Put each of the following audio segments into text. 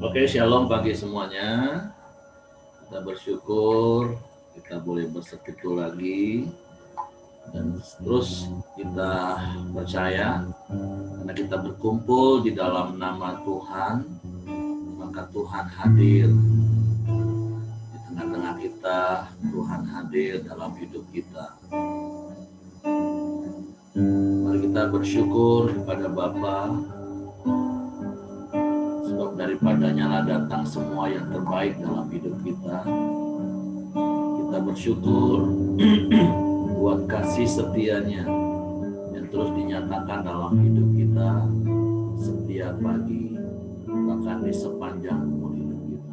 Oke, shalom bagi semuanya. Kita bersyukur kita boleh bersekutu lagi dan terus kita percaya karena kita berkumpul di dalam nama Tuhan, maka Tuhan hadir di tengah-tengah kita. Tuhan hadir dalam hidup kita. Mari kita bersyukur kepada Bapa, sebab daripadanya lah datang semua yang terbaik dalam hidup kita. Kita bersyukur buat kasih setianya yang terus dinyatakan dalam hidup kita setiap pagi, bahkan di sepanjang umur hidup kita.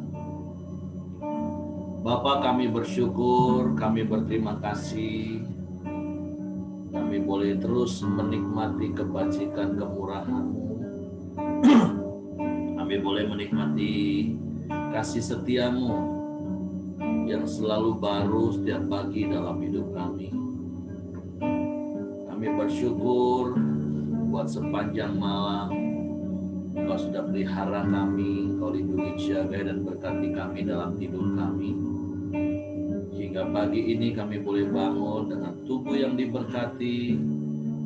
Bapa, kami bersyukur, kami berterima kasih, kami boleh terus menikmati kebajikan kemurahan-Mu. Kami boleh menikmati kasih setia-Mu yang selalu baru setiap pagi dalam hidup kami. Kami bersyukur buat sepanjang malam Engkau sudah pelihara kami, Engkau lindungi, jaga dan berkati kami dalam tidur kami. Hingga pagi ini kami boleh bangun dengan tubuh yang diberkati,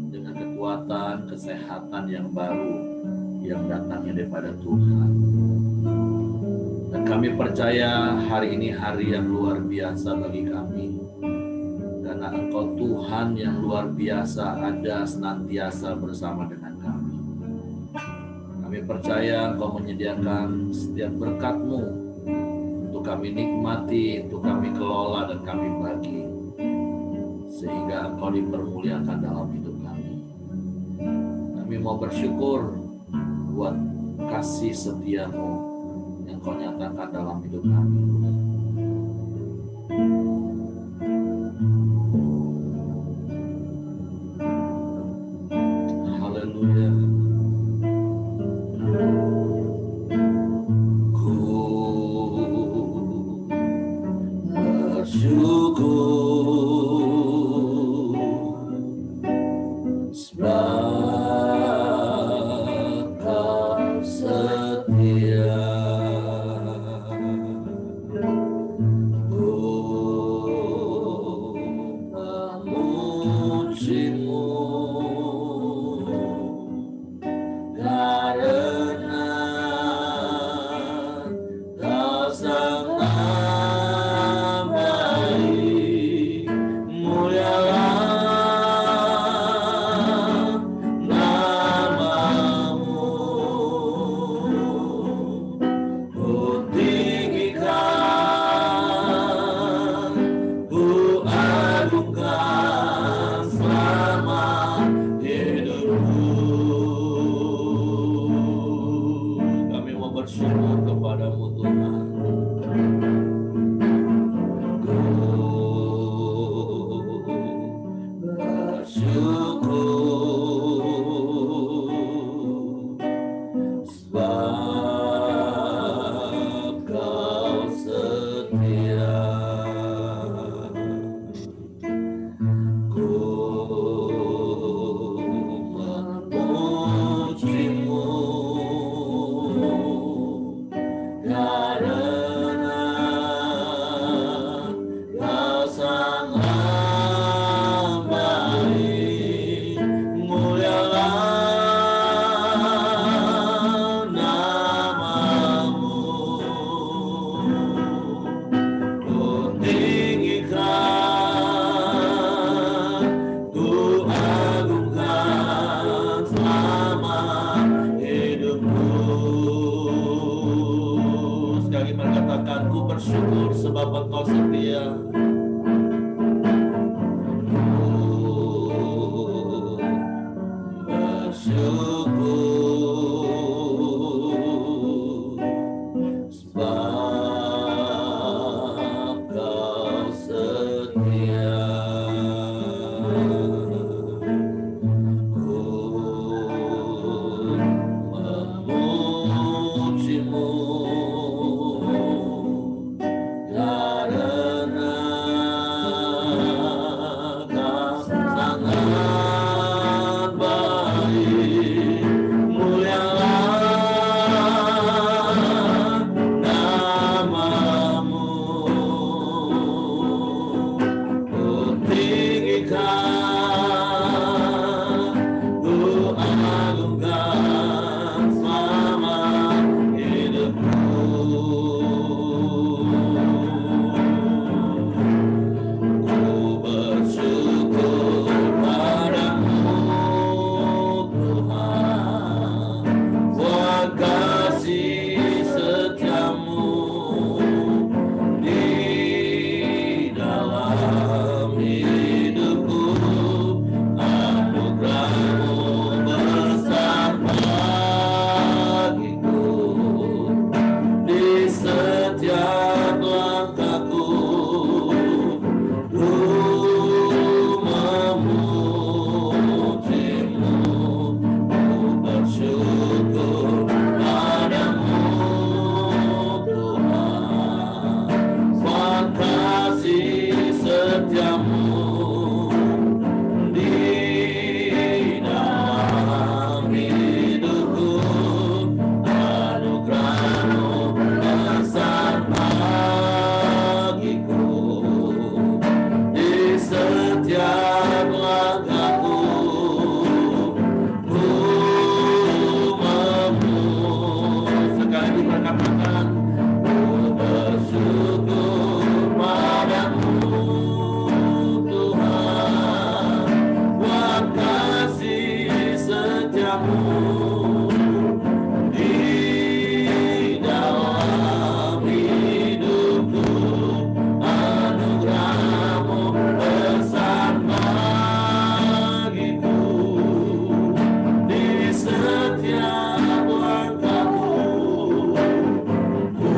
dengan kekuatan, kesehatan yang baru yang datangnya daripada Tuhan. Dan kami percaya hari ini hari yang luar biasa bagi kami, karena Engkau Tuhan yang luar biasa ada senantiasa bersama dengan kami. Kami percaya Engkau menyediakan setiap berkat-Mu untuk kami nikmati, untuk kami kelola dan kami bagi, sehingga Engkau dipermuliakan dalam hidup kami. Kami mau bersyukur buat kasih setia-Mu yang Kau nyatakan dalam hidup kami. Haleluya. Ku bersyukur sebab Kau setia. Bersyukur sebab Engkau setia. Karena katakan, ku bersyukur padamu Tuhan, buat kasih setiamu di dalam hidupku, anugerahmu besar bagiku, di setiap langkahku ku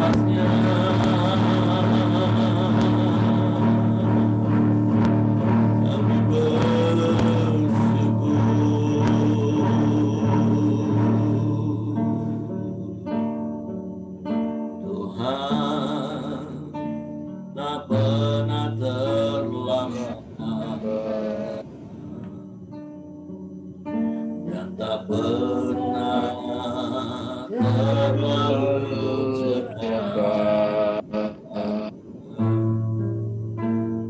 atasnya. Kami bersyukur. Tuhan tak pernah terlambat dan tak pernah terlalu cepat.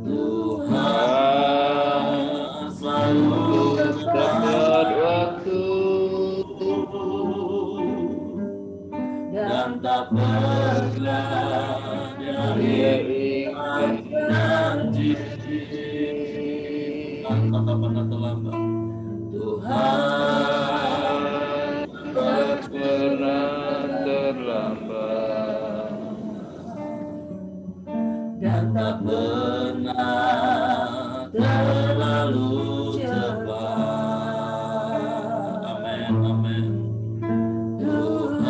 Tuhan selalu tepat waktu dan tak pernah diingat janji. Tak pernah terlambat. Tuhan tak pernah terlambat dan tak pernah terlalu cepat. Amin, amin. Tuhan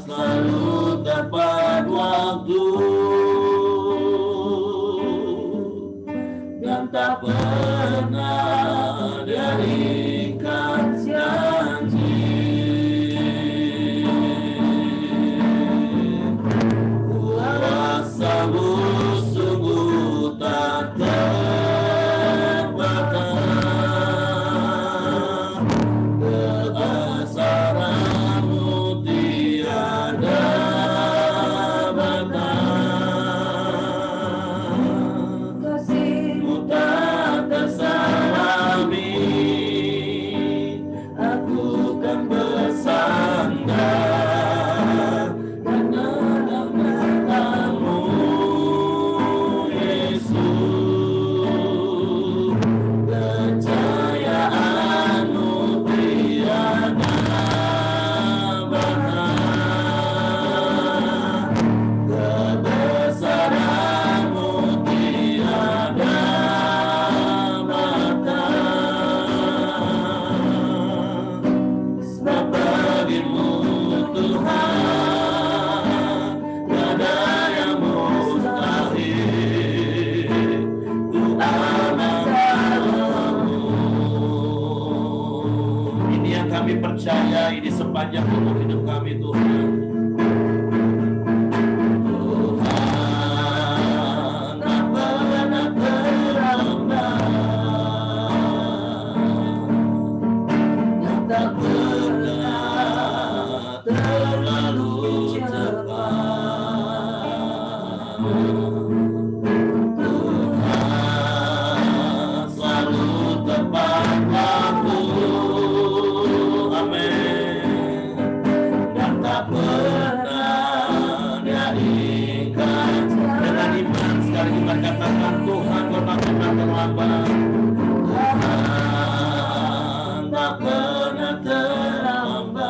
selalu tepat waktu dan tak pernah diikat janji. Kuasa-Mu sungguh tak terbatas, kebesaran-Mu tiada batas. Kasih-Mu tak tersalami, aku kan bersandar karena nama-Mu, Yesus. Kejayaan-Mu tiada batas, kebesaran-Mu tiada batas. Sebab bagi-Mu Tuhan tiada yang mustahil. Ku aman dalam-Mu. Ini yang kami percayai di sepanjang umur hidup kami, Tuhan. Tuhan tak pernah terlambat dan tak pernah terlalu cepat. Tuhan selalu tepat waktu. Amin. Dan tak pernah diikat. Dengan iman sekali kita katakan, Tuhan Kau tak pernah terlambat. Tuhan tak pernah terlambat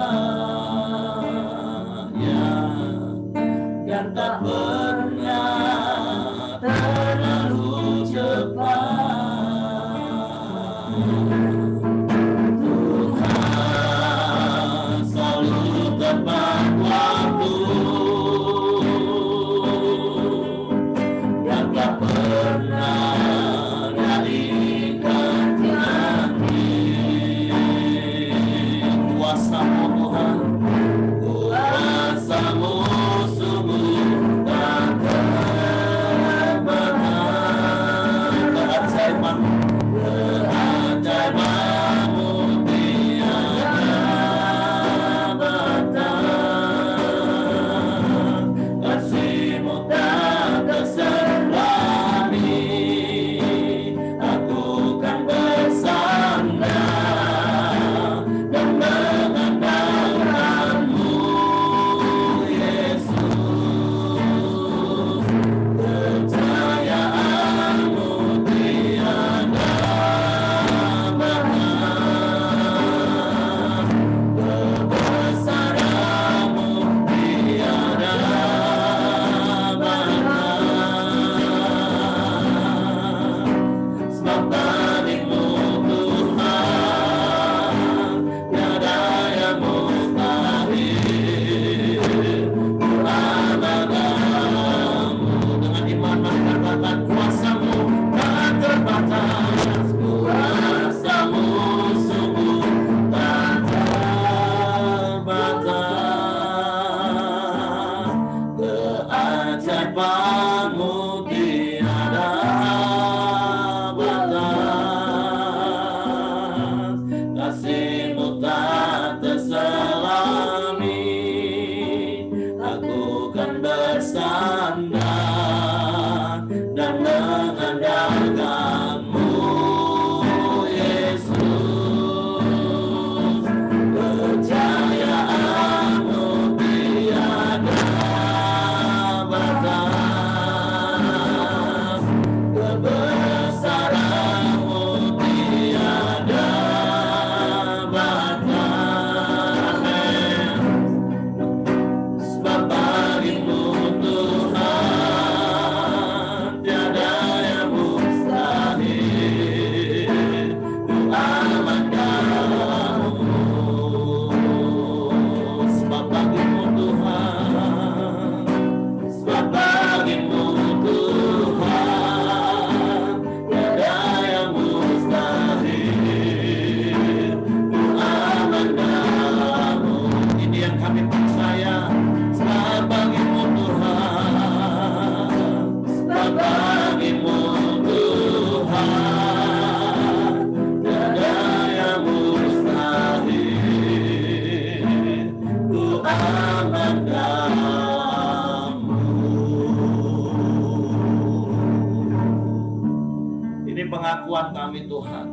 Ini pengakuan kami Tuhan.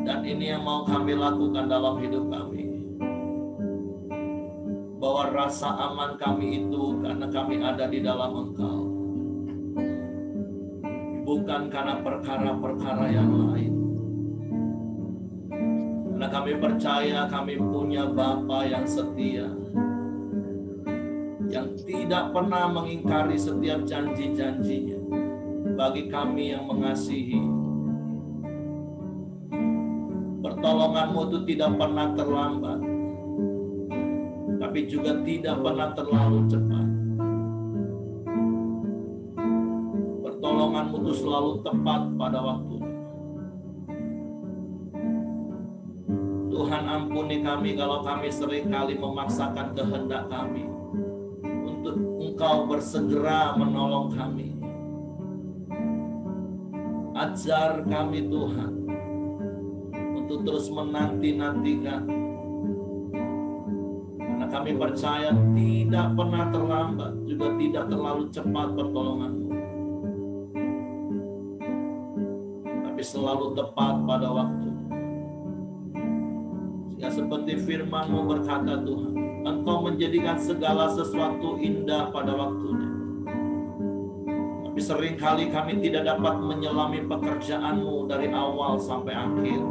Dan ini yang mau kami lakukan dalam hidup kami. Bahwa rasa aman kami itu karena kami ada di dalam Engkau. Bukan karena perkara-perkara yang lain. Karena kami percaya kami punya Bapa yang setia. Yang tidak pernah mengingkari setiap janji-janjinya. Bagi kami yang mengasihi. Pertolongan-Mu itu tidak pernah terlambat. Tapi juga tidak pernah terlalu cepat. Pertolongan-Mu itu selalu tepat pada waktunya. Tuhan ampuni kami kalau kami seringkali memaksakan kehendak kami untuk Engkau bersegera menolong kami. Ajar kami Tuhan untuk terus menanti-nantikan. Karena kami percaya tidak pernah terlambat, juga tidak terlalu cepat pertolongan-Mu. Tapi selalu tepat pada waktu. Seperti firman-Mu berkata Tuhan, Engkau menjadikan segala sesuatu indah pada waktunya. Tapi seringkali kami tidak dapat menyelami pekerjaan-Mu dari awal sampai akhir.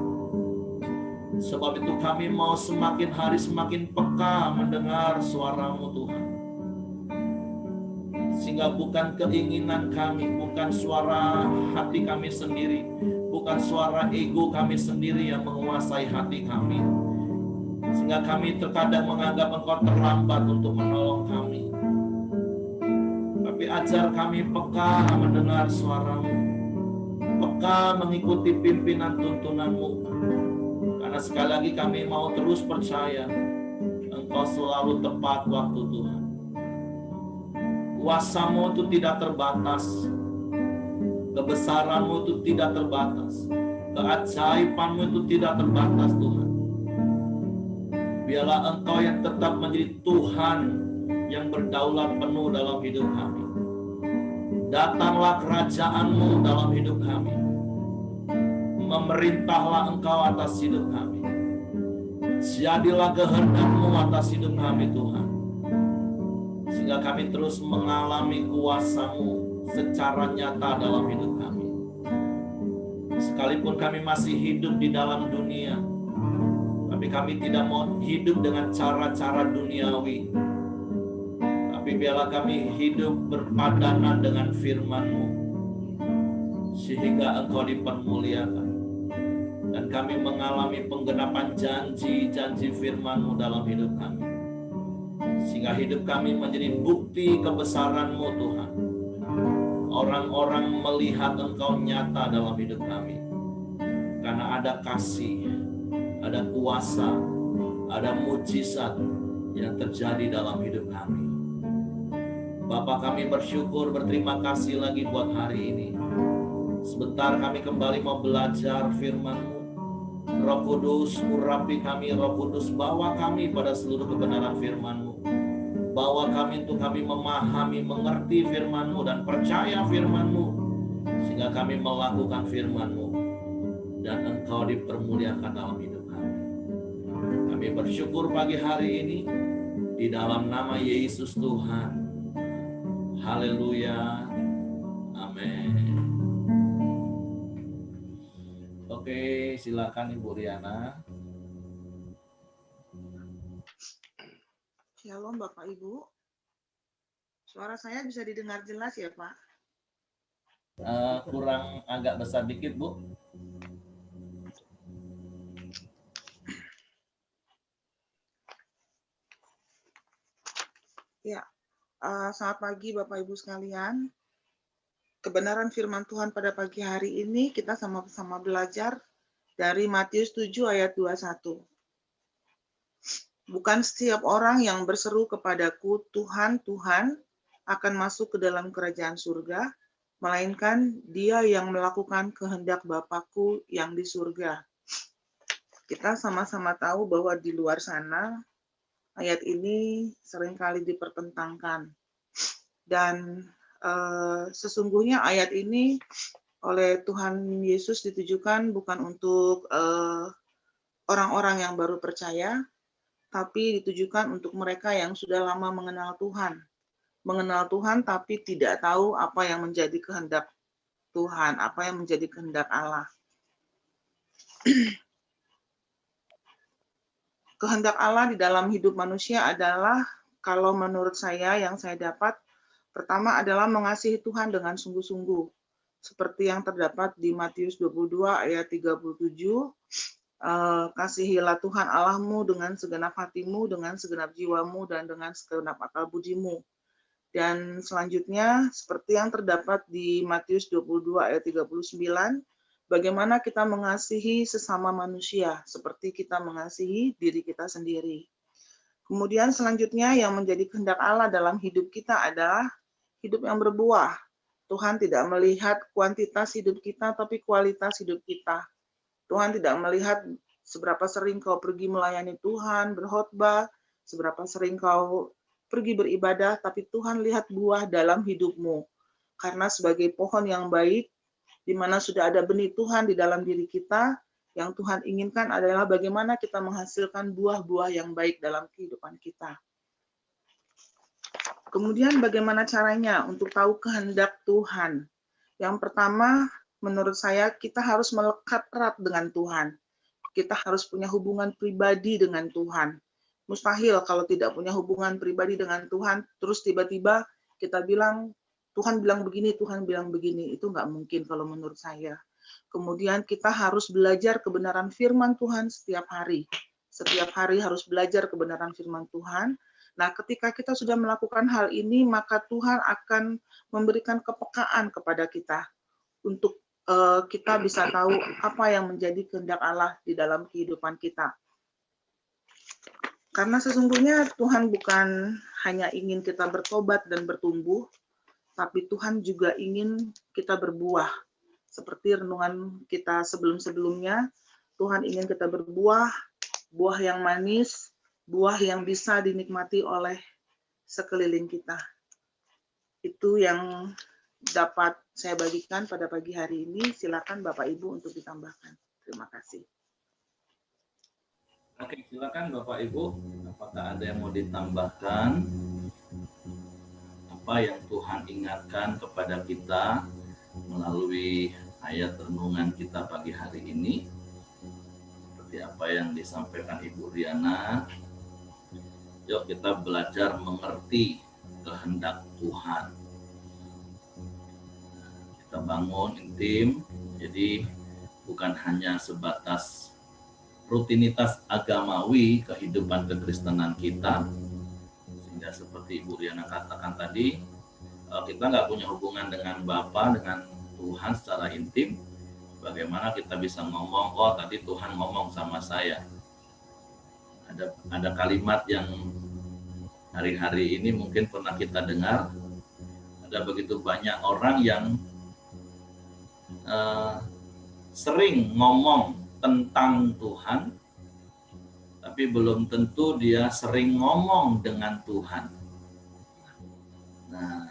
Sebab itu kami mau semakin hari semakin peka mendengar suara-Mu Tuhan. Sehingga bukan keinginan kami, bukan suara hati kami sendiri, bukan suara ego kami sendiri yang menguasai hati kami. Sehingga kami terkadang menganggap Engkau terlambat untuk menolong kami. Tapi ajar kami peka mendengar suara-Mu, peka mengikuti pimpinan tuntunan-Mu. Karena sekali lagi kami mau terus percaya Engkau selalu tepat waktu Tuhan. Kuasa-Mu itu tidak terbatas, kebesaran-Mu itu tidak terbatas, keajaiban-Mu itu tidak terbatas Tuhan. Biarlah Engkau yang tetap menjadi Tuhan yang berdaulat penuh dalam hidup kami. Datanglah kerajaan-Mu dalam hidup kami. Memerintahlah Engkau atas hidup kami. Jadilah kehendak-Mu atas hidup kami Tuhan. Sehingga kami terus mengalami kuasa-Mu secara nyata dalam hidup kami. Sekalipun kami masih hidup di dalam dunia, tapi kami tidak mau hidup dengan cara-cara duniawi. Tapi biarlah kami hidup berpadanan dengan firman-Mu. Sehingga Engkau dipermuliakan. Dan kami mengalami penggenapan janji-janji firman-Mu dalam hidup kami. Sehingga hidup kami menjadi bukti kebesaran-Mu Tuhan. Orang-orang melihat Engkau nyata dalam hidup kami. Karena ada kasih, ada kuasa, ada mujizat yang terjadi dalam hidup kami. Bapa, kami bersyukur, berterima kasih lagi buat hari ini. Sebentar kami kembali mau belajar firman-Mu. Roh Kudus, urapi kami, Roh Kudus, bawa kami pada seluruh kebenaran firman-Mu. Bawa kami untuk kami memahami, mengerti firman-Mu dan percaya firman-Mu. Sehingga kami melakukan firman-Mu. Dan Engkau dipermuliakan dalam hidup kami. Kami bersyukur pagi hari ini di dalam nama Yesus Tuhan. Haleluya. Amin. Oke, silakan Ibu Riana. Shalom Bapak Ibu. Suara saya bisa didengar jelas ya Pak? Kurang agak besar dikit Bu. Ya, selamat pagi Bapak Ibu sekalian. Kebenaran firman Tuhan pada pagi hari ini kita sama-sama belajar dari Matius 7 ayat 21. Bukan setiap orang yang berseru kepadaku, Tuhan, Tuhan, akan masuk ke dalam kerajaan surga, melainkan dia yang melakukan kehendak Bapakku yang di surga. Kita sama-sama tahu bahwa di luar sana ayat ini seringkali dipertentangkan. Dan sesungguhnya ayat ini oleh Tuhan Yesus ditujukan bukan untuk orang-orang yang baru percaya, tapi ditujukan untuk mereka yang sudah lama mengenal Tuhan. Mengenal Tuhan tapi tidak tahu apa yang menjadi kehendak Tuhan, apa yang menjadi kehendak Allah. Kehendak Allah di dalam hidup manusia adalah, kalau menurut saya yang saya dapat, pertama adalah mengasihi Tuhan dengan sungguh-sungguh. Seperti yang terdapat di Matius 22 ayat 37, kasihilah Tuhan Allahmu dengan segenap hatimu, dengan segenap jiwamu, dan dengan segenap akal budimu. Dan selanjutnya, seperti yang terdapat di Matius 22 ayat 39, bagaimana kita mengasihi sesama manusia, seperti kita mengasihi diri kita sendiri. Kemudian selanjutnya yang menjadi kehendak Allah dalam hidup kita adalah hidup yang berbuah. Tuhan tidak melihat kuantitas hidup kita, tapi kualitas hidup kita. Tuhan tidak melihat seberapa sering kau pergi melayani Tuhan, berkhotbah, seberapa sering kau pergi beribadah, tapi Tuhan lihat buah dalam hidupmu. Karena sebagai pohon yang baik, di mana sudah ada benih Tuhan di dalam diri kita, yang Tuhan inginkan adalah bagaimana kita menghasilkan buah-buah yang baik dalam kehidupan kita. Kemudian bagaimana caranya untuk tahu kehendak Tuhan? Yang pertama, menurut saya kita harus melekat erat dengan Tuhan. Kita harus punya hubungan pribadi dengan Tuhan. Mustahil kalau tidak punya hubungan pribadi dengan Tuhan, terus tiba-tiba kita bilang, Tuhan bilang begini, Tuhan bilang begini. Itu nggak mungkin kalau menurut saya. Kemudian kita harus belajar kebenaran firman Tuhan setiap hari. Setiap hari harus belajar kebenaran firman Tuhan. Nah, ketika kita sudah melakukan hal ini, maka Tuhan akan memberikan kepekaan kepada kita untuk kita bisa tahu apa yang menjadi kehendak Allah di dalam kehidupan kita. Karena sesungguhnya Tuhan bukan hanya ingin kita bertobat dan bertumbuh, tapi Tuhan juga ingin kita berbuah. Seperti renungan kita sebelum-sebelumnya, Tuhan ingin kita berbuah, buah yang manis, buah yang bisa dinikmati oleh sekeliling kita. Itu yang dapat saya bagikan pada pagi hari ini. Silakan Bapak Ibu untuk ditambahkan. Terima kasih. Oke, silakan Bapak Ibu. Apakah ada yang mau ditambahkan? Apa yang Tuhan ingatkan kepada kita melalui ayat renungan kita pagi hari ini? Seperti apa yang disampaikan Ibu Riana. Yuk kita belajar mengerti kehendak Tuhan. Kita bangun intim, jadi bukan hanya sebatas rutinitas agamawi kehidupan kekristenan kita, sehingga seperti Ibu Riana katakan tadi, kita nggak punya hubungan dengan Bapa, dengan Tuhan secara intim. Bagaimana kita bisa ngomong, oh tadi Tuhan ngomong sama saya. Ada kalimat yang hari-hari ini mungkin pernah kita dengar. Ada begitu banyak orang yang sering ngomong tentang Tuhan, tapi belum tentu dia sering ngomong dengan Tuhan. Nah,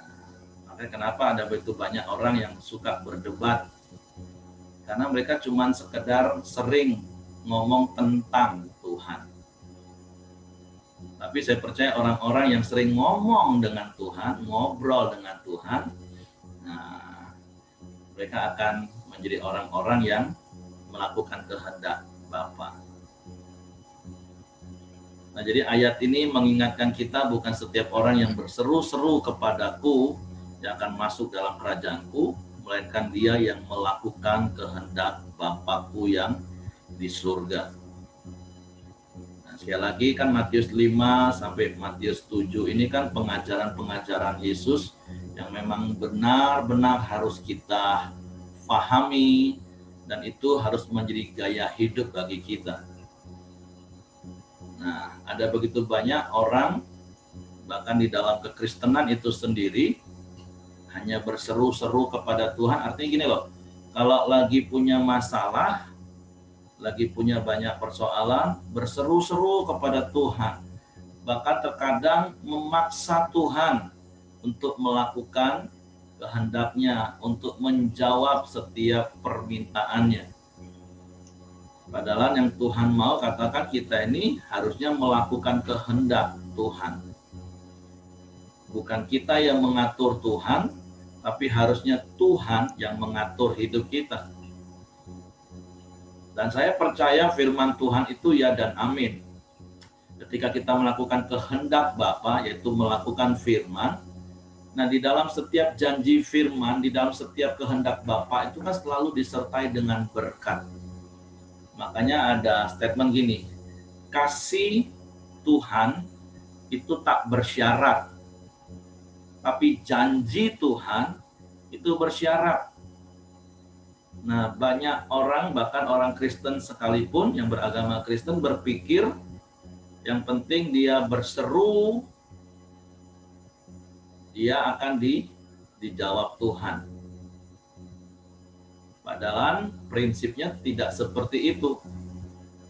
makanya kenapa ada begitu banyak orang yang suka berdebat, karena mereka cuma sekedar sering ngomong tentang Tuhan. Tapi saya percaya orang-orang yang sering ngomong dengan Tuhan, ngobrol dengan Tuhan, nah, mereka akan menjadi orang-orang yang melakukan kehendak Bapa. Nah, jadi ayat ini mengingatkan kita bukan setiap orang yang berseru-seru kepadaku yang akan masuk dalam kerajaanku, melainkan dia yang melakukan kehendak Bapa-Ku yang di surga. Nah, sekali lagi kan Matius 5 sampai Matius 7 ini kan pengajaran-pengajaran Yesus yang memang benar-benar harus kita pahami, dan itu harus menjadi gaya hidup bagi kita. Nah, ada begitu banyak orang, bahkan di dalam kekristenan itu sendiri, hanya berseru-seru kepada Tuhan. Artinya gini loh, kalau lagi punya masalah, lagi punya banyak persoalan, berseru-seru kepada Tuhan. bahkan terkadang memaksa Tuhan untuk melakukan kehendaknya, untuk menjawab setiap permintaannya. Padahal yang Tuhan mau, katakan kita ini harusnya melakukan kehendak Tuhan. Bukan kita yang mengatur Tuhan, tapi harusnya Tuhan yang mengatur hidup kita. Dan saya percaya firman Tuhan itu ya dan amin. Ketika kita melakukan kehendak Bapa, yaitu melakukan firman, nah di dalam setiap janji firman, di dalam setiap kehendak Bapa itu kan selalu disertai dengan berkat. Makanya ada statement gini, kasih Tuhan itu tak bersyarat, tapi janji Tuhan itu bersyarat. Nah, banyak orang, bahkan orang Kristen sekalipun yang beragama Kristen berpikir yang penting dia berseru, dia akan dijawab Tuhan. Padahal prinsipnya tidak seperti itu.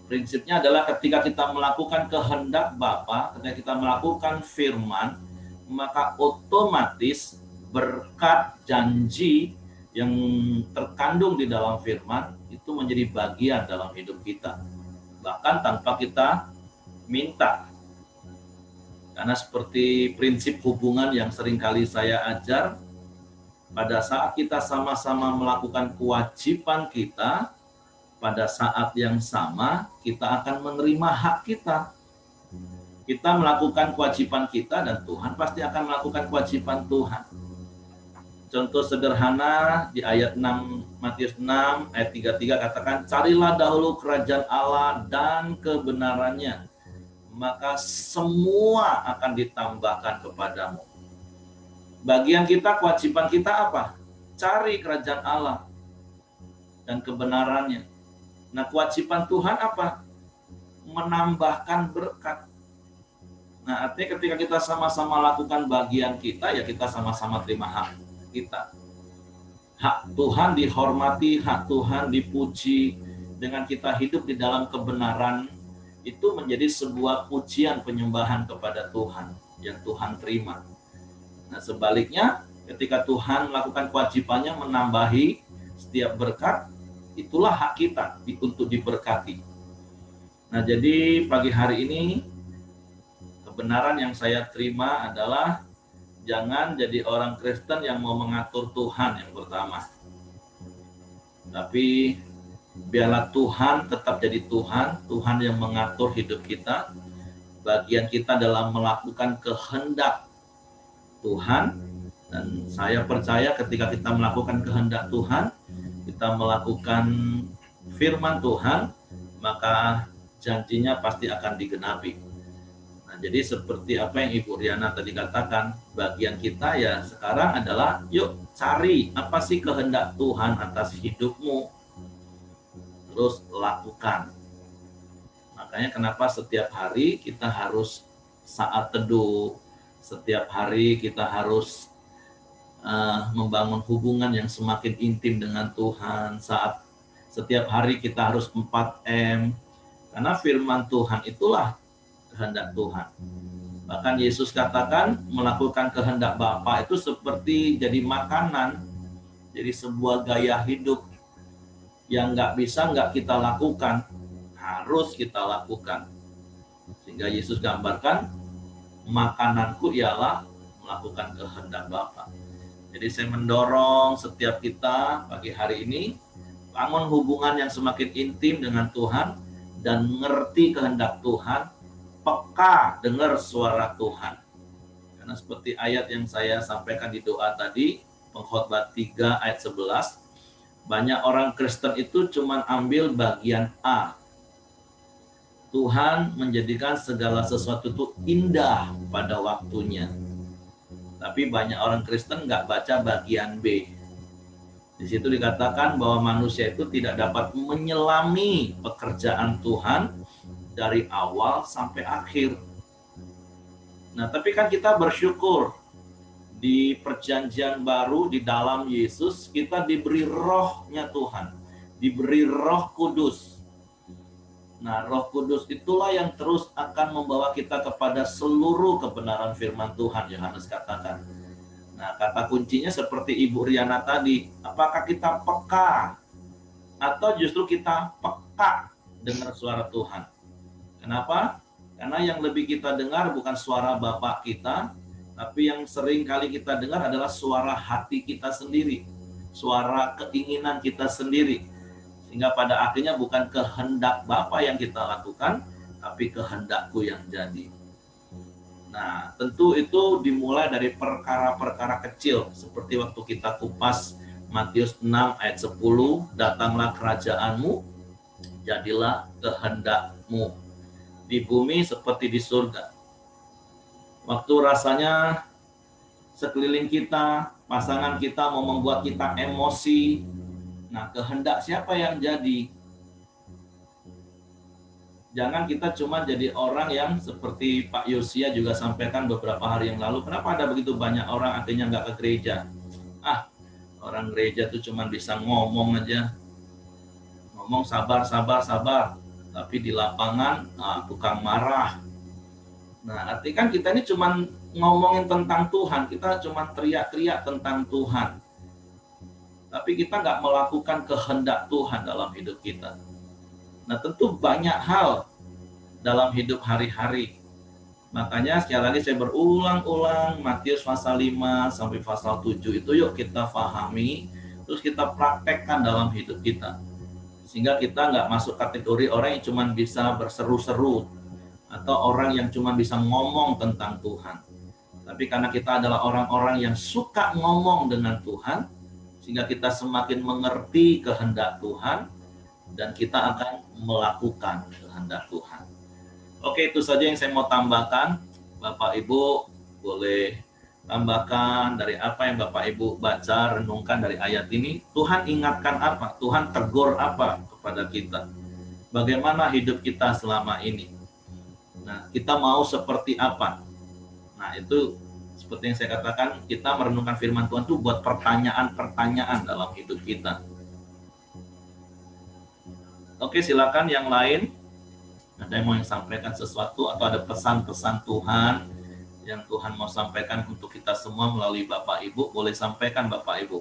Prinsipnya adalah ketika kita melakukan kehendak Bapa, ketika kita melakukan firman, maka otomatis berkat janji yang terkandung di dalam firman itu menjadi bagian dalam hidup kita. Bahkan tanpa kita minta. Karena seperti prinsip hubungan yang seringkali saya ajar, pada saat kita sama-sama melakukan kewajiban kita, pada saat yang sama kita akan menerima hak kita. Kita melakukan kewajiban kita dan Tuhan pasti akan melakukan kewajiban Tuhan. Contoh sederhana di ayat 6, Matius 6 ayat 33 katakan, carilah dahulu kerajaan Allah dan kebenarannya, maka semua akan ditambahkan kepadamu. Bagian kita, kewajiban kita apa? Cari kerajaan Allah dan kebenarannya. Nah, kewajiban Tuhan apa? Menambahkan berkat. Nah, artinya ketika kita sama-sama lakukan bagian kita, ya kita sama-sama terima hak kita. Hak Tuhan dihormati, hak Tuhan dipuji. Dengan kita hidup di dalam kebenaran, itu menjadi sebuah pujian penyembahan kepada Tuhan yang Tuhan terima. Nah, sebaliknya ketika Tuhan melakukan kewajibannya menambahi setiap berkat, itulah hak kita untuk diberkati. Nah, jadi pagi hari ini kebenaran yang saya terima adalah jangan jadi orang Kristen yang mau mengatur Tuhan yang pertama. Tapi biarlah Tuhan tetap jadi Tuhan, Tuhan yang mengatur hidup kita. Bagian kita dalam melakukan kehendak Tuhan, dan saya percaya ketika kita melakukan kehendak Tuhan, kita melakukan firman Tuhan, maka janjinya pasti akan digenapi. Nah, jadi seperti apa yang Ibu Riana tadi katakan, bagian kita ya sekarang adalah yuk cari apa sih kehendak Tuhan atas hidupmu, terus lakukan. Makanya kenapa setiap hari kita harus saat teduh, setiap hari kita harus membangun hubungan yang semakin intim dengan Tuhan. Setiap hari kita harus 4M, karena firman Tuhan itulah kehendak Tuhan. Bahkan Yesus katakan melakukan kehendak Bapa itu seperti jadi makanan, jadi sebuah gaya hidup yang nggak kita lakukan, harus kita lakukan. Sehingga Yesus gambarkan, makananku ialah melakukan kehendak Bapa. Jadi saya mendorong setiap kita pagi hari ini bangun hubungan yang semakin intim dengan Tuhan dan mengerti kehendak Tuhan, peka dengar suara Tuhan. Karena seperti ayat yang saya sampaikan di doa tadi, Pengkhotbah 3 ayat 11, banyak orang Kristen itu cuma ambil bagian A. Tuhan menjadikan segala sesuatu itu indah pada waktunya. Tapi banyak orang Kristen nggak baca bagian B. Di situ dikatakan bahwa manusia itu tidak dapat menyelami pekerjaan Tuhan dari awal sampai akhir. Nah, tapi kan kita bersyukur di perjanjian baru di dalam Yesus kita diberi rohnya Tuhan, diberi Roh Kudus. Nah, Roh Kudus itulah yang terus akan membawa kita kepada seluruh kebenaran firman Tuhan, Yohanes katakan. Nah, kata kuncinya seperti Ibu Riana tadi, apakah kita peka atau justru kita peka dengar suara Tuhan? Kenapa? Karena yang lebih kita dengar bukan suara Bapak kita, tapi yang sering kali kita dengar adalah suara hati kita sendiri, suara keinginan kita sendiri. Sehingga pada akhirnya bukan kehendak Bapa yang kita lakukan, tapi kehendakku yang jadi. Nah, tentu itu dimulai dari perkara-perkara kecil, seperti waktu kita kupas Matius 6 ayat 10, datanglah kerajaanmu, jadilah kehendakmu di bumi seperti di surga. Waktu rasanya sekeliling kita, pasangan kita mau membuat kita emosi, nah kehendak siapa yang jadi? Jangan kita cuma jadi orang yang seperti Pak Yosia juga sampaikan beberapa hari yang lalu, kenapa ada begitu banyak orang akhirnya nggak ke gereja? Orang gereja tuh cuma bisa ngomong aja, ngomong sabar, tapi di lapangan tukang marah. Nah, artinya kan kita ini cuma ngomongin tentang Tuhan, kita cuma teriak-teriak tentang Tuhan, tapi kita nggak melakukan kehendak Tuhan dalam hidup kita. Nah, tentu banyak hal dalam hidup hari-hari. Makanya sekali lagi saya berulang-ulang Matius pasal 5 sampai pasal 7 itu yuk kita pahami, terus kita praktekkan dalam hidup kita. Sehingga kita nggak masuk kategori orang yang cuma bisa berseru-seru atau orang yang cuma bisa ngomong tentang Tuhan. Tapi karena kita adalah orang-orang yang suka ngomong dengan Tuhan, sehingga kita semakin mengerti kehendak Tuhan, dan kita akan melakukan kehendak Tuhan. Oke, itu saja yang saya mau tambahkan. Bapak Ibu boleh tambahkan dari apa yang Bapak Ibu baca, renungkan dari ayat ini. Tuhan ingatkan apa? Tuhan tegur apa kepada kita? Bagaimana hidup kita selama ini? Nah, kita mau seperti apa? Nah, itu seperti yang saya katakan, kita merenungkan firman Tuhan itu buat pertanyaan-pertanyaan dalam hidup kita. Oke, silakan yang lain. Ada yang mau sampaikan sesuatu atau ada pesan-pesan Tuhan yang Tuhan mau sampaikan untuk kita semua melalui Bapak Ibu, boleh sampaikan Bapak Ibu.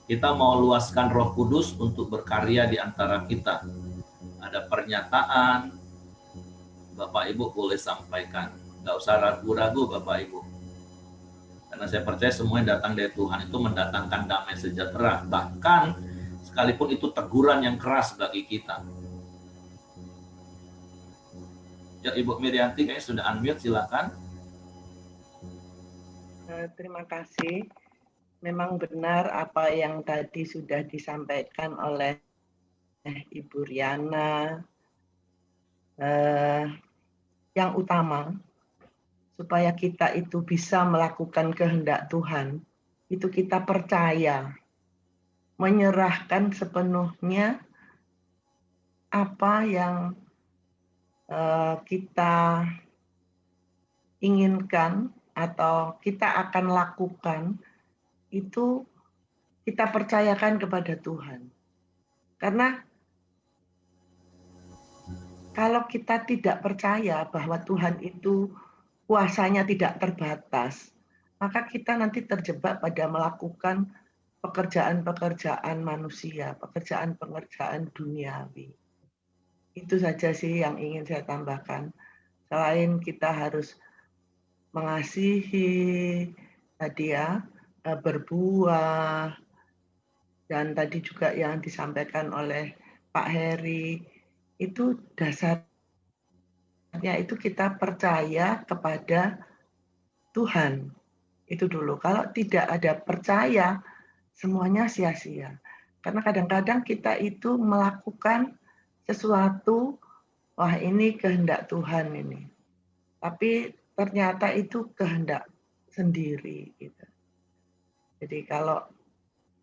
Kita mau luaskan Roh Kudus untuk berkarya di antara kita. Ada pernyataan, Bapak Ibu boleh sampaikan. Nggak usah ragu-ragu Bapak Ibu. Karena saya percaya semua yang datang dari Tuhan itu mendatangkan damai sejahtera. Bahkan sekalipun itu teguran yang keras bagi kita. Ya, Ibu Mirianti kayaknya sudah unmute, silakan. Terima kasih. Memang benar apa yang tadi sudah disampaikan oleh Ibu Riana. Yang utama, supaya kita itu bisa melakukan kehendak Tuhan, itu kita percaya, menyerahkan sepenuhnya apa yang kita inginkan atau kita akan lakukan, itu kita percayakan kepada Tuhan. Karena kalau kita tidak percaya bahwa Tuhan itu kuasanya tidak terbatas, maka kita nanti terjebak pada melakukan pekerjaan-pekerjaan manusia, pekerjaan-pekerjaan duniawi. Itu saja sih yang ingin saya tambahkan. Selain kita harus mengasihi, tadi ya, berbuah, dan tadi juga yang disampaikan oleh Pak Heri, itu dasarnya itu kita percaya kepada Tuhan. Itu dulu. Kalau tidak ada percaya, semuanya sia-sia. Karena kadang-kadang kita itu melakukan sesuatu, wah ini kehendak Tuhan ini. Tapi ternyata itu kehendak sendiri. Gitu. Jadi kalau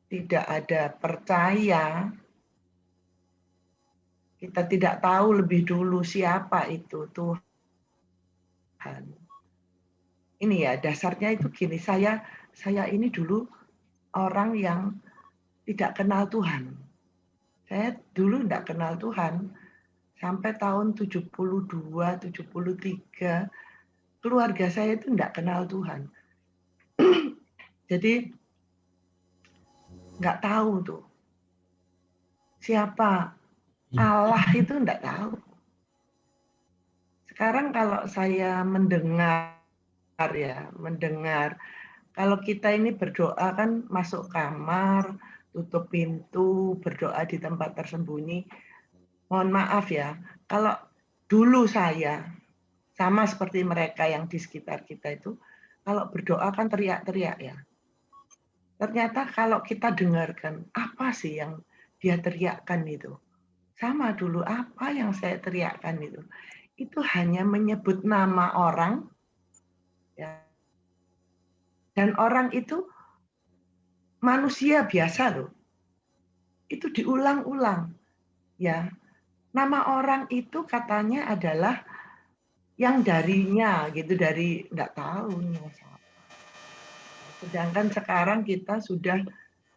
tidak ada percaya, kita tidak tahu lebih dulu siapa itu Tuhan. Ini ya dasarnya itu gini, saya ini dulu orang yang tidak kenal Tuhan. Saya dulu tidak kenal Tuhan, sampai tahun 72, 73, keluarga saya itu enggak kenal Tuhan. Jadi nggak tahu tuh siapa Allah itu enggak tahu. Sekarang kalau saya mendengar kalau kita ini berdoa kan masuk kamar, tutup pintu, berdoa di tempat tersembunyi. Mohon maaf ya, kalau dulu saya sama seperti mereka yang di sekitar kita itu, kalau berdoa kan teriak-teriak ya. Ternyata kalau kita dengarkan, apa sih yang dia teriakkan itu? Sama dulu apa yang saya teriakkan itu. Itu hanya menyebut nama orang, ya. Dan orang itu manusia biasa loh. Itu diulang-ulang, ya. Nama orang itu katanya adalah yang darinya, gitu, dari nggak tahu. Sedangkan sekarang kita sudah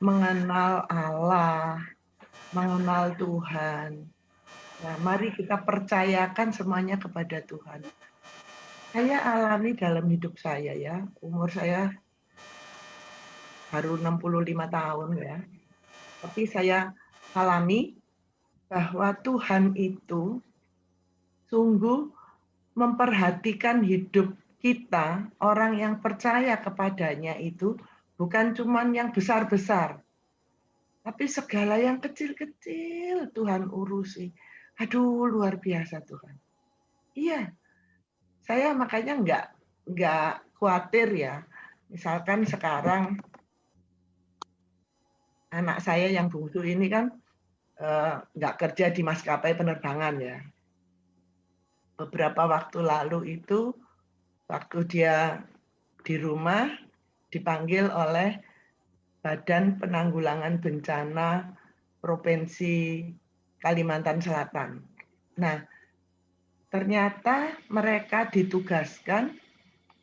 mengenal Allah, mengenal Tuhan. Nah, mari kita percayakan semuanya kepada Tuhan. Saya alami dalam hidup saya ya, umur saya baru 65 tahun ya. Tapi saya alami bahwa Tuhan itu sungguh memperhatikan hidup kita, orang yang percaya kepadanya itu bukan cuma yang besar-besar, tapi segala yang kecil-kecil Tuhan urusi. Aduh, luar biasa Tuhan. Iya, saya makanya nggak khawatir ya. Misalkan sekarang anak saya yang bungsu ini kan nggak kerja di maskapai penerbangan ya. Beberapa waktu lalu itu, waktu dia di rumah, dipanggil oleh Badan Penanggulangan Bencana Provinsi Kalimantan Selatan. Nah, ternyata mereka ditugaskan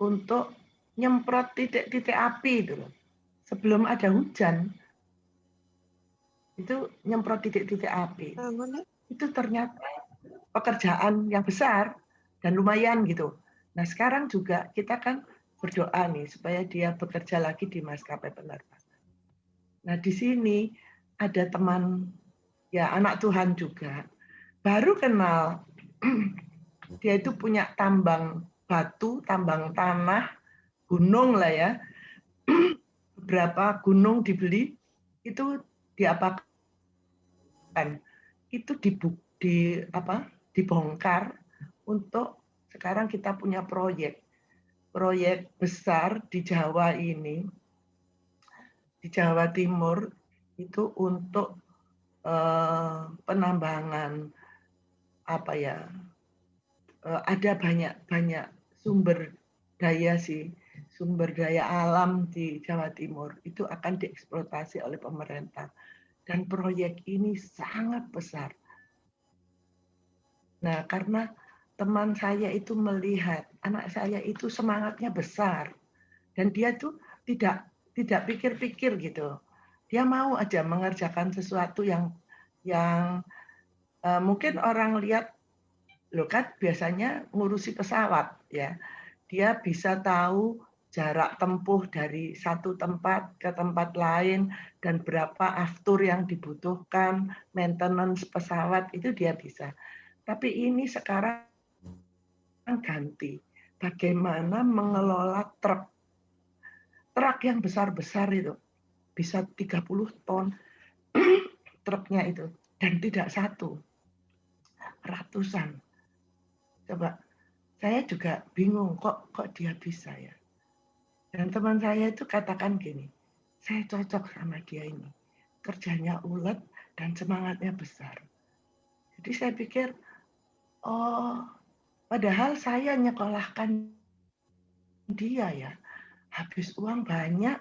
untuk nyemprot titik-titik api itu loh. Sebelum ada hujan, itu nyemprot titik-titik api. Itu ternyata pekerjaan yang besar dan lumayan gitu. Nah, sekarang juga kita kan berdoa nih supaya dia bekerja lagi di maskapai penerbangan. Nah, di sini ada teman ya anak Tuhan juga baru kenal. Dia itu punya tambang batu, tambang tanah, gunung lah ya. Beberapa gunung dibeli, itu diapakan? Itu dibongkar untuk sekarang kita punya proyek besar di Jawa ini, di Jawa Timur itu untuk penambangan apa ya? Ada banyak sumber daya alam di Jawa Timur itu akan dieksploitasi oleh pemerintah. Dan proyek ini sangat besar. Nah, karena teman saya itu melihat anak saya itu semangatnya besar dan dia tuh tidak pikir-pikir gitu. Dia mau aja mengerjakan sesuatu yang mungkin orang lihat loh kan biasanya ngurusi pesawat ya. Dia bisa tahu jarak tempuh dari satu tempat ke tempat lain dan berapa aftur yang dibutuhkan, maintenance pesawat itu dia bisa. Tapi ini sekarang ganti. Bagaimana mengelola truk yang besar-besar itu. Bisa 30 ton truknya itu. Dan tidak satu. Ratusan. Coba, saya juga bingung kok dia bisa ya. Dan teman saya itu katakan gini, saya cocok sama dia ini. Kerjanya ulet dan semangatnya besar. Jadi saya pikir, oh, padahal saya nyekolahkan dia ya. Habis uang banyak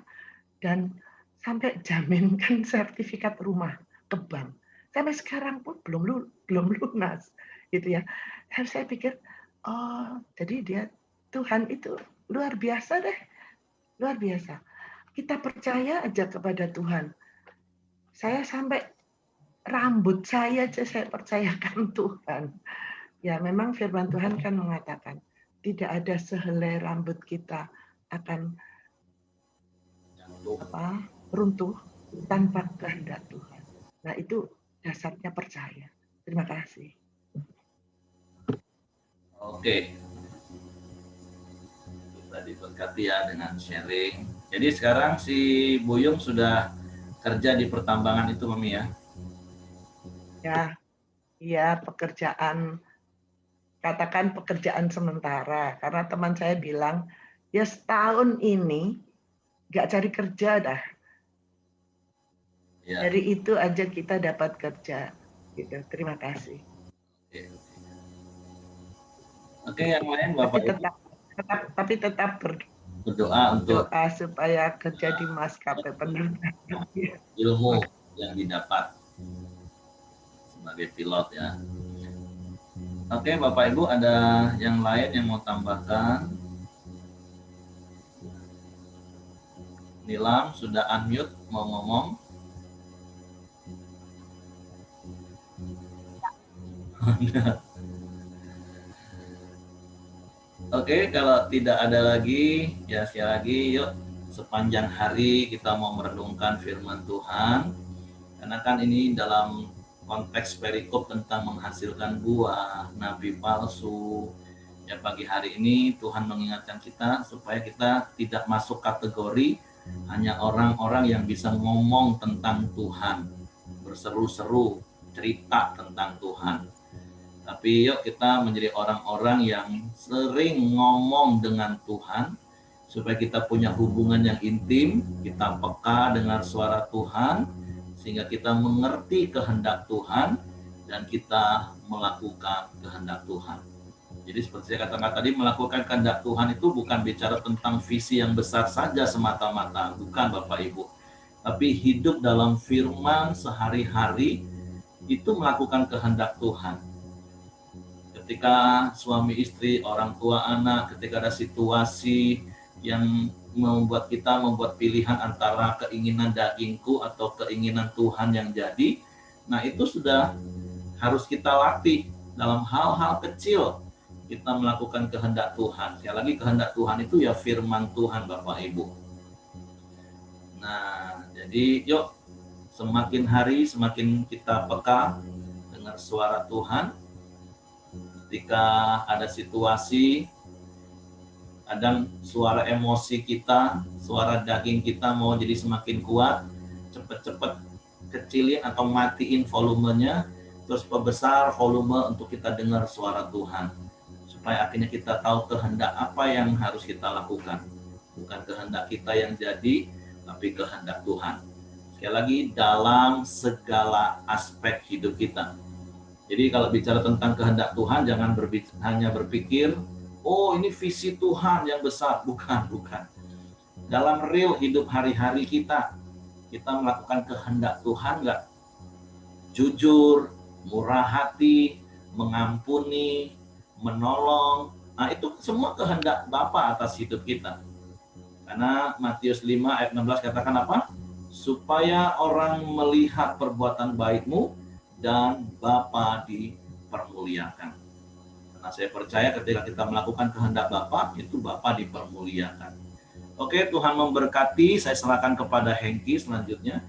dan sampai jaminkan sertifikat rumah ke bank. Sampai sekarang pun belum lunas gitu ya. Dan saya pikir, oh, jadi dia Tuhan itu luar biasa deh. Luar biasa. Kita percaya aja kepada Tuhan. Saya sampai rambut saya aja saya percayakan Tuhan. Ya, memang firman Tuhan kan mengatakan, tidak ada sehelai rambut kita akan runtuh tanpa kehendak Tuhan. Nah, itu dasarnya percaya. Terima kasih. Oke. Kita diberkati ya dengan sharing. Jadi sekarang si Buyung sudah kerja di pertambangan itu, Mami ya? Ya, iya pekerjaan, katakan pekerjaan sementara. Karena teman saya bilang, ya setahun ini nggak cari kerja dah. Ya. Dari itu aja kita dapat kerja. Gitu. Terima kasih. Oke, yang lain Bapak Ibu Tapi tetap berdoa untuk berdoa supaya kerja di maskapai penerbangan. ilmu yang didapat sebagai pilot ya. Oke, Bapak Ibu ada yang lain yang mau tambahkan? Nilam sudah unmute mau ngomong. Oke, kalau tidak ada lagi, ya sekali lagi yuk sepanjang hari kita mau merenungkan firman Tuhan. Karena kan ini dalam konteks perikop tentang menghasilkan buah, nabi palsu. Ya pagi hari ini Tuhan mengingatkan kita supaya kita tidak masuk kategori hanya orang-orang yang bisa ngomong tentang Tuhan, berseru-seru, cerita tentang Tuhan. Tapi yuk kita menjadi orang-orang yang sering ngomong dengan Tuhan, supaya kita punya hubungan yang intim, kita peka dengar suara Tuhan, sehingga kita mengerti kehendak Tuhan, dan kita melakukan kehendak Tuhan. Jadi seperti saya katakan tadi, melakukan kehendak Tuhan itu bukan bicara tentang visi yang besar saja semata-mata, bukan Bapak Ibu. Tapi hidup dalam firman sehari-hari, itu melakukan kehendak Tuhan. Ketika suami istri, orang tua anak, ketika ada situasi yang membuat kita membuat pilihan antara keinginan dagingku atau keinginan Tuhan yang jadi, nah itu sudah harus kita latih dalam hal-hal kecil kita melakukan kehendak Tuhan. Sekali lagi kehendak Tuhan itu ya firman Tuhan Bapak Ibu. Nah, jadi yuk semakin hari semakin kita peka dengar suara Tuhan. Ketika ada situasi, kadang suara emosi kita, suara daging kita mau jadi semakin kuat, cepet-cepet kecilin atau matiin volumenya, terus perbesar volume untuk kita dengar suara Tuhan. Supaya akhirnya kita tahu kehendak apa yang harus kita lakukan. Bukan kehendak kita yang jadi, tapi kehendak Tuhan. Sekali lagi, dalam segala aspek hidup kita. Jadi kalau bicara tentang kehendak Tuhan, jangan hanya berpikir, oh ini visi Tuhan yang besar. Bukan. Dalam real hidup hari-hari kita melakukan kehendak Tuhan nggak? Jujur, murah hati, mengampuni, menolong. Nah itu semua kehendak Bapa atas hidup kita. Karena Matius 5 ayat 16 katakan apa? Supaya orang melihat perbuatan baikmu dan Bapa dipermuliakan. Karena saya percaya ketika kita melakukan kehendak Bapa, itu Bapa dipermuliakan. Oke, Tuhan memberkati. Saya serahkan kepada Hengki selanjutnya.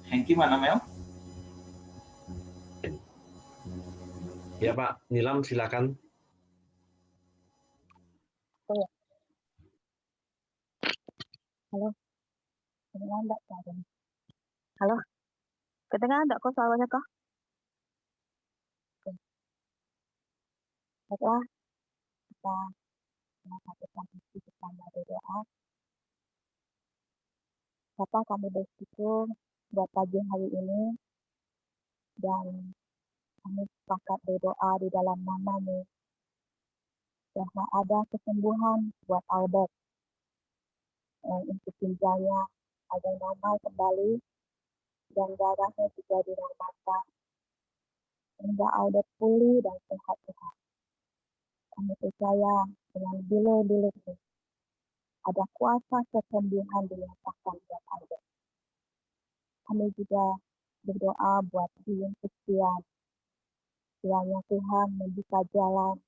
Hengki mana, Mel? Ya Pak, Nilam silakan. Oh ya. Halo. Kedengaran enggak? Halo. Kedengaran enggak kok suaranya kok? Baiklah, kita melakukan bersama berdoa. Bapa, kami bersyukur buat pagi hari ini dan kami sepakat berdoa di dalam nama-Mu bahwa ada kesembuhan buat Albert untuk Jaya agar normal kembali dan darahnya juga dirahmatkan sehingga Albert pulih dan sehat. Kami percaya dengan dulu-dulu ada kuasa kesembuhan dinyatakan buat Albert. Kami juga berdoa buat Dian Sekian. Kiranya Tuhan membuka jalan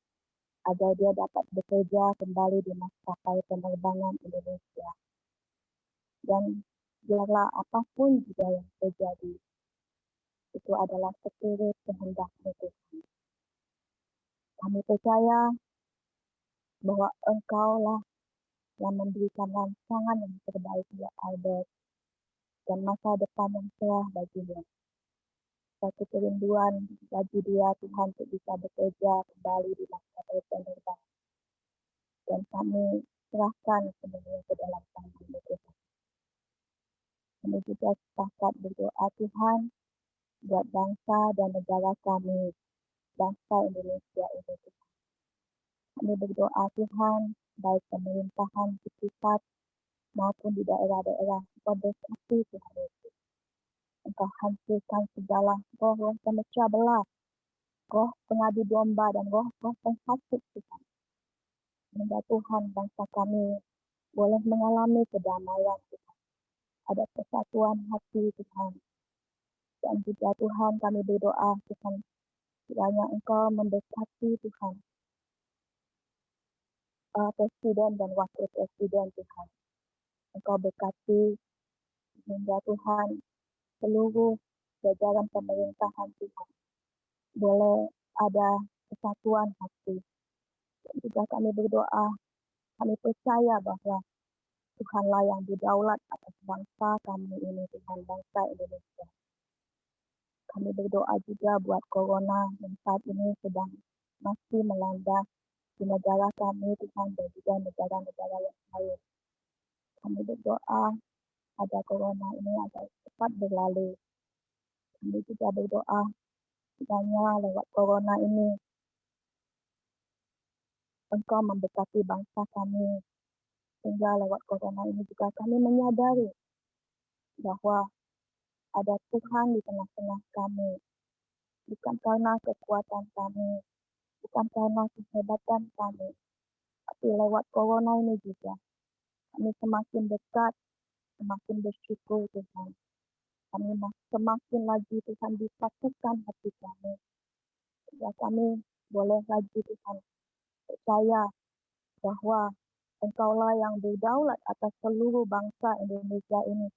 agar dia dapat bekerja kembali di maskapai penerbangan Indonesia. Dan biarlah apapun juga yang terjadi, itu adalah seturut kehendak Tuhan. Kami percaya bahwa Engkaulah yang memberikan rancangan yang terbaik buat Albert dan masa depan yang cerah baginya. Satu kerinduan bagi dia Tuhan untuk bisa bekerja kembali di maskapai penerbangan. Dan kami serahkan semuanya ke dalam tangan Tuhan. Kami juga sepakat berdoa Tuhan buat bangsa dan negara kami, bangsa Indonesia ini Tuhan. Kami berdoa Tuhan, baik pemerintahan di pusat maupun di daerah-daerah, Engkau berkati Tuhan Yesus. Engkau hancurkan segala roh-roh pemecah belah, roh pengadu domba dan roh-roh penghasut Tuhan. Sehingga Tuhan bangsa kami boleh mengalami kedamaian Tuhan. Ada kesatuan hati Tuhan. Dan juga Tuhan kami berdoa Tuhan, kiranya Engkau memberkati Tuhan Presiden dan Wakil Presiden Tuhan. Engkau berkati sehingga Tuhan seluruh jajaran pemerintahan Tuhan boleh ada kesatuan hati. Dan juga kami berdoa, kami percaya bahwa Tuhanlah yang berdaulat atas bangsa kami ini Tuhan, bangsa Indonesia. Kami berdoa juga buat corona yang saat ini sedang masih melanda di negara kami Tuhan dan juga negara-negara yang lain. Kami berdoa agar corona ini agar cepat berlalu. Kami juga berdoa kiranya lewat corona ini Engkau memberkati bangsa kami. Sehingga lewat corona ini juga kami menyadari bahwa ada Tuhan di tengah-tengah kami. Bukan karena kekuatan kami, bukan karena kehebatan kami, tapi lewat corona ini juga kami semakin dekat, semakin bersyukur Tuhan. Kami semakin lagi Tuhan disatukan hati kami. Sehingga kami boleh lagi Tuhan percaya bahwa Engkaulah yang berdaulat atas seluruh bangsa Indonesia ini.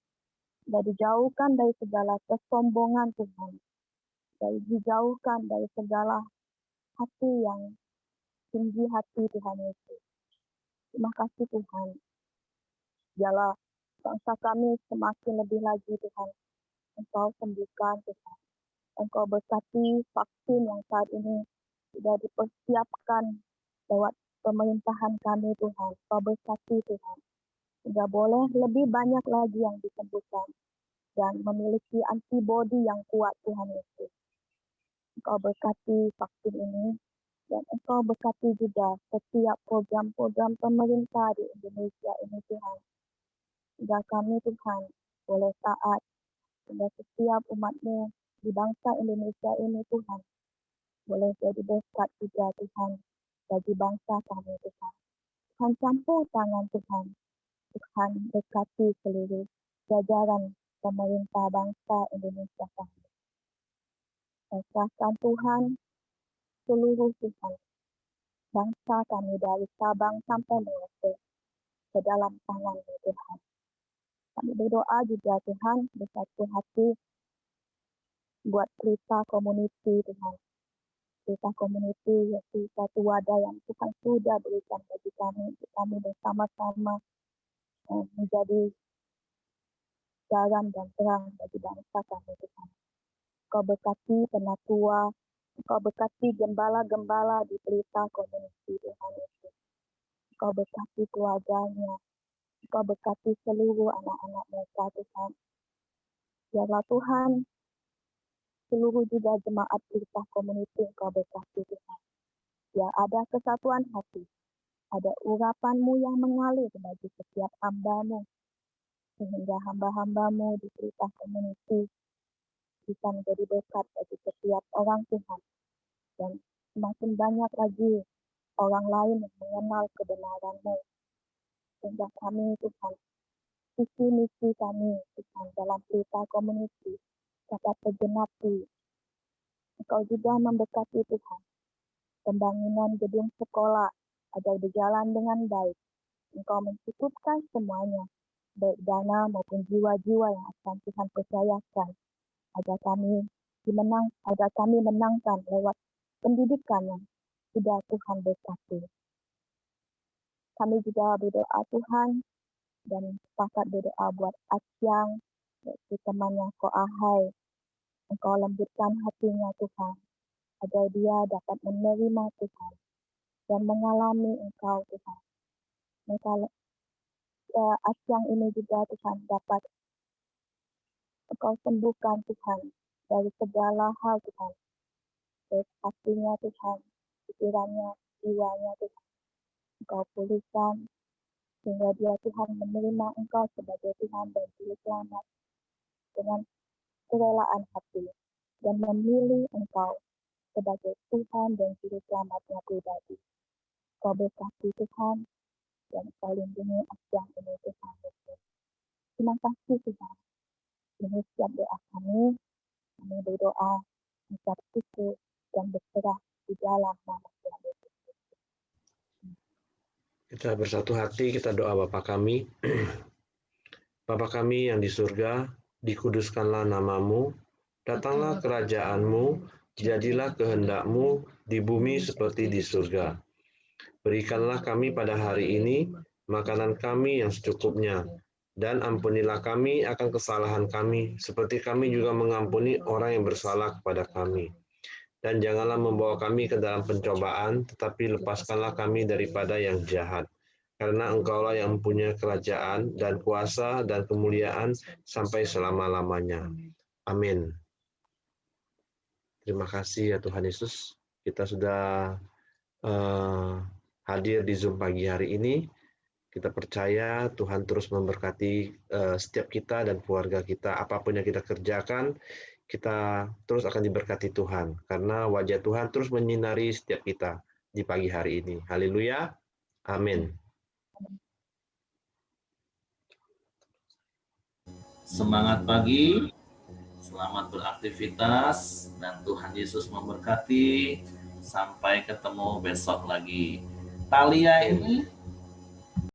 Dan dijauhkan dari segala kesombongan Tuhan. Dan dijauhkan dari segala hati yang tinggi hati Tuhan Yesus. Terima kasih Tuhan. Biarlah bangsa kami semakin lebih lagi Tuhan. Engkau sembuhkan Tuhan. Engkau berkati vaksin yang saat ini sudah dipersiapkan lewat pemerintahan kami Tuhan. Engkau berkati Tuhan. Sehingga boleh lebih banyak lagi yang disembuhkan dan memiliki antibodi yang kuat Tuhan Yesus. Engkau berkati vaksin ini dan Engkau berkati juga setiap program-program pemerintah di Indonesia ini Tuhan. Sehingga kami Tuhan boleh taat, sehingga setiap umat-Mu di bangsa Indonesia ini Tuhan boleh jadi berkat juga Tuhan bagi bangsa kami Tuhan. Tuhan campur tangan Tuhan. Tuhan berkati seluruh jajaran pemerintah bangsa Indonesia kami. Saya serahkan Tuhan seluruh Tuhan bangsa kami dari Sabang sampai Merauke ke dalam tangan-Mu Tuhan. Kami berdoa juga Tuhan bersatu hati buat Pelita Community Tuhan. Pelita Community yaitu satu wadah yang Tuhan sudah berikan bagi kami untuk kami bersama-sama menjadi garam dan terang bagi bangsa kami Tuhan. Engkau berkati penatua, Engkau berkati gembala-gembala di Pelita Community Tuhan Yesus. Engkau berkati keluarganya, Engkau berkati seluruh anak-anak mereka Tuhan. Biarlah Tuhan, seluruh juga jemaat Pelita Community Engkau berkati Tuhan. Biar ada kesatuan hati, ada urapan-Mu yang mengalir bagi setiap hamba-Mu. Sehingga hamba-hamba-Mu di Pelita Community bisa menjadi berkat bagi setiap orang Tuhan. Dan semakin banyak lagi orang lain yang mengenal kebenaran-Mu. sehingga kami Tuhan, visi misi kami Tuhan dalam pelita community dapat tergenapi. Engkau juga memberkati Tuhan pembangunan gedung sekolah agar berjalan dengan baik. Engkau mencukupkan semuanya, baik dana maupun jiwa-jiwa yang akan Tuhan percayakan, agar kami menangkan lewat pendidikan yang sudah Tuhan berkati. Kami juga berdoa Tuhan dan sepakat berdoa buat Asyang, yaitu temannya Ko Ahai. Engkau lembutkan hatinya Tuhan, agar dia dapat menerima Tuhan dan mengalami Engkau Tuhan. Mereka Asyang ini juga Tuhan dapat Engkau sembuhkan Tuhan dari segala hal Tuhan, baik hatinya Tuhan, pikirannya, jiwanya Tuhan. Engkau pulihkan sehingga dia Tuhan menerima Engkau sebagai Tuhan dan Juru Selamat dengan kerelaan hati dan memilih Engkau sebagai Tuhan dan Juru Selamatnya pribadi. Engkau berkati Tuhan dan Engkau lindungi Asyang ini Tuhan. Terima kasih Tuhan. Ini setiap doa kami berdoa, mengucap syukur dan berserah di dalam nama Tuhan Yesus. Kita bersatu hati, kita doa Bapa kami. Bapa kami yang di surga, dikuduskanlah namamu, datanglah kerajaanmu, jadilah kehendak-mu di bumi seperti di surga. Berikanlah kami pada hari ini makanan kami yang secukupnya, dan ampunilah kami akan kesalahan kami, seperti kami juga mengampuni orang yang bersalah kepada kami. Dan janganlah membawa kami ke dalam pencobaan, tetapi lepaskanlah kami daripada yang jahat. Karena Engkaulah yang mempunyai kerajaan dan kuasa dan kemuliaan sampai selama-lamanya. Amin. Terima kasih ya Tuhan Yesus. Kita sudah hadir di Zoom pagi hari ini. Kita percaya Tuhan terus memberkati setiap kita dan keluarga kita. Apapun yang kita kerjakan, kita terus akan diberkati Tuhan. Karena wajah Tuhan terus menyinari setiap kita di pagi hari ini. Haleluya. Amin. Semangat pagi, selamat beraktivitas, dan Tuhan Yesus memberkati. Sampai ketemu besok lagi. Talia ini